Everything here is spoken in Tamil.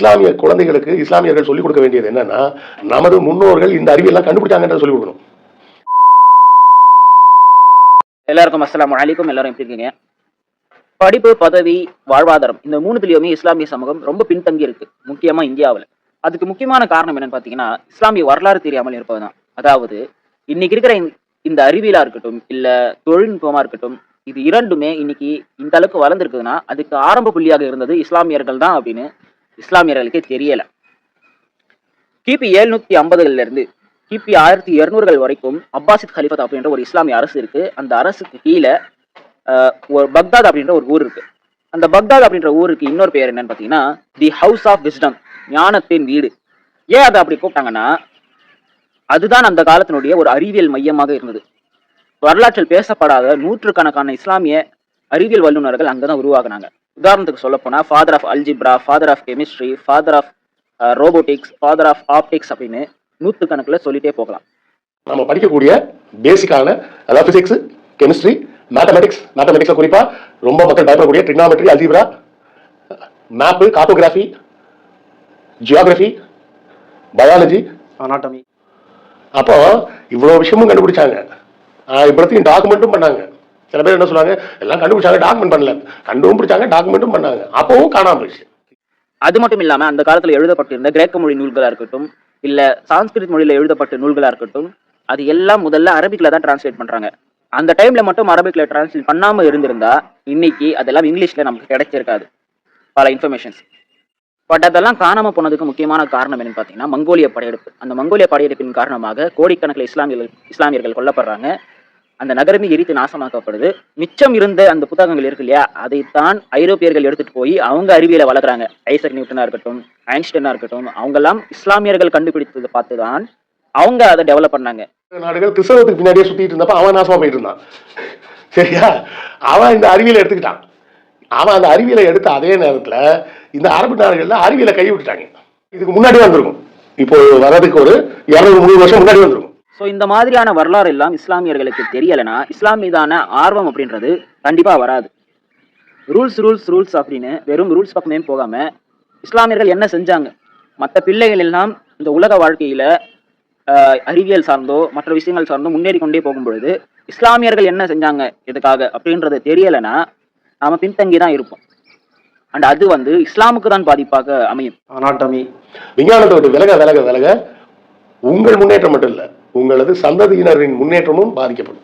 இஸ்லாமிய குழந்தைகளுக்கு இஸ்லாமியர்கள் சொல்லிக் கொடுக்க வேண்டியது என்னன்னா, நமது முன்னோர்கள் இந்த அறிவியெல்லாம் கண்டுபிடிச்சாங்கன்றத சொல்லிக் கொடுக்கணும். எல்லாருக்கும் அஸ்ஸலாமு அலைக்கும். எல்லாரும் எப்படி இருக்கீங்க? படிப்பு, பதவி, வாழ்வாதாரம் இந்த மூணுத்துலயுமே இஸ்லாமிய சமூகம் ரொம்ப பின்தங்கி இருக்கு, முக்கியமா இந்தியாவில். அதுக்கு முக்கியமான காரணம் என்னன்னு பாத்தீங்கன்னா, இஸ்லாமிய வரலாறு தெரியாமல் இருப்பதுதான். அதாவது இன்னைக்கு இருக்கிற இந்த அறிவியலா இருக்கட்டும், இல்ல தொழில்நுட்பமா இருக்கட்டும், இது இரண்டுமே இன்னைக்கு இந்த அளவுக்கு வளர்ந்துருக்குதுன்னா அதுக்கு ஆரம்ப புள்ளியாக இருந்தது இஸ்லாமியர்கள் தான் அப்படின்னு இஸ்லாமியர்களுக்கே தெரியல. கிபி 750ல இருந்து கிபி 1200கள் வரைக்கும் அப்பாசித் கலிஃபத் அப்படின்ற ஒரு இஸ்லாமிய அரசு இருக்கு. அந்த அரசுக்கு கீழே ஒரு பக்தாத் அப்படின்ற ஒரு ஊர் இருக்கு. அந்த பக்தாத் அப்படின்ற ஊருக்கு இன்னொரு பேர் என்னன்னு பாத்தீங்கன்னா தி ஹவுஸ் ஆஃப் விஸ்டம், ஞானத்தின் வீடு. ஏன் அதை அப்படி கூப்பிட்டாங்கன்னா, அதுதான் அந்த காலத்தினுடைய ஒரு அறிவியல் மையமாக இருந்தது. வரலாற்றில் பேசப்படாத நூற்றுக்கணக்கான இஸ்லாமிய அறிவியல் வல்லுநர்கள் அங்கதான் உருவாக்குனாங்க. உதாரணத்துக்கு சொல்ல போனா father of algebra, father of chemistry, father of robotics, father of optics அப்படின்னு நூற்றுக்கணக்கில் சொல்லிட்டே போகலாம். நம்ம படிக்கக்கூடிய பேசிக்கான அதாவது பிசிக்ஸ், கெமிஸ்ட்ரி, மேத்தமெட்டிக்ஸ்ல குறிப்பா ரொம்ப மக்கள் பயப்படக்கூடிய trigonometry, algebra, map, cartography, geography, biology, anatomy, அப்போ இவ்வளவு விஷயமும் கண்டுபிடிச்சாங்க. இவ்வளத்தையும் டாக்குமெண்ட்டும் பண்ணாங்க. சில பேர் என்ன சொல்றாங்க, எல்லாம் கண்டுபிடிச்சாங்க டாக்குமெண்ட் பண்ணல, கண்டுபிடிச்சாங்க டாக்குமெண்ட்டும் பண்ணாங்க, அப்பவும் காணாம போயிடுச்சு. அது மட்டும் இல்லாம அந்த காலத்துல எழுதப்பட்டிருந்த கிரேக்க மொழி நூல்களா இருக்கட்டும், இல்ல சான்ஸ்கிரிட் மொழியில எழுதப்பட்ட நூல்களா இருக்கட்டும், அது எல்லாம் முதல்ல அரபிக்ல தான் டிரான்ஸ்லேட் பண்றாங்க. அந்த டைம்ல மட்டும் அரபிக்ல டிரான்ஸ்லேட் பண்ணாம இருந்திருந்தா இன்னைக்கு அதெல்லாம் இங்கிலீஷ்ல நமக்கு கிடைச்சிருக்காது பல இன்ஃபர்மேஷன்ஸ். பட் அதெல்லாம் காணாம போனதுக்கு முக்கியமான காரணம் என்னன்னு பாத்தீங்கன்னா மங்கோலிய படையெடுப்பு. அந்த மங்கோலிய படையெடுப்பின் காரணமாக கோடிக்கணக்கில் இஸ்லாமியர்கள் கொல்லப்படுறாங்க. அந்த நகரமே எரித்து நாசமாக்கப்படுது. மிச்சம் இருந்த அந்த புத்தகங்கள் இருக்கு இல்லையா, அதைத்தான் ஐரோப்பியர்கள் எடுத்துட்டு போய் அவங்க அறிவியலை வளர்க்குறாங்க. ஐசக் நியூட்டனா இருக்கட்டும், ஐன்ஸ்டைனா இருக்கட்டும், அவங்க எல்லாம் இஸ்லாமியர்கள் கண்டுபிடித்ததை பார்த்துதான் அவங்க அதை டெவலப் பண்ணாங்க. நாடுகள் கிறிஸ்தவத்துக்கு பின்னாடியே சுத்திட்டு இருந்தப்ப அவன் நாசமா போயிட்டு இருந்தான். சரியா? அவன் இந்த அறிவியலை எடுத்துக்கிட்டான். அவன் அந்த அறிவியலை எடுத்த அதே நேரத்துல இந்த அரபு நாடுகள்ல அறிவியலை கை விட்டுட்டாங்க. இதுக்கு முன்னாடி வந்திருக்கும், இப்போ வர்றதுக்கு ஒரு 200-300 வருஷம் முன்னாடி வந்திருக்கும். ஸோ இந்த மாதிரியான வரலாறு எல்லாம் இஸ்லாமியர்களுக்கு தெரியலைன்னா இஸ்லாம் மீதான ஆர்வம் அப்படின்றது கண்டிப்பா வராது. ரூல்ஸ் அப்படின்னு வெறும் ரூல்ஸ் பக்கமே போகாம இஸ்லாமியர்கள் என்ன செஞ்சாங்க, மற்ற பிள்ளைகள் எல்லாம் இந்த உலக வாழ்க்கையில அறிவியல் சார்ந்தோ மற்ற விஷயங்கள் சார்ந்தோ முன்னேறி கொண்டே போகும் பொழுது இஸ்லாமியர்கள் என்ன செஞ்சாங்க எதுக்காக அப்படின்றது தெரியலைன்னா நாம பின்தங்கி தான் இருப்போம். அண்ட் அது இஸ்லாமுக்கு தான் பாதிப்பாக அமையும். அனாட்டமி, விஞ்ஞானத்தை விட்டு விலக உங்கள் முன்னேற்றம் மட்டும் இல்ல, உங்களது சந்ததியினரின் முன்னேற்றமும் பாதிக்கப்படும்.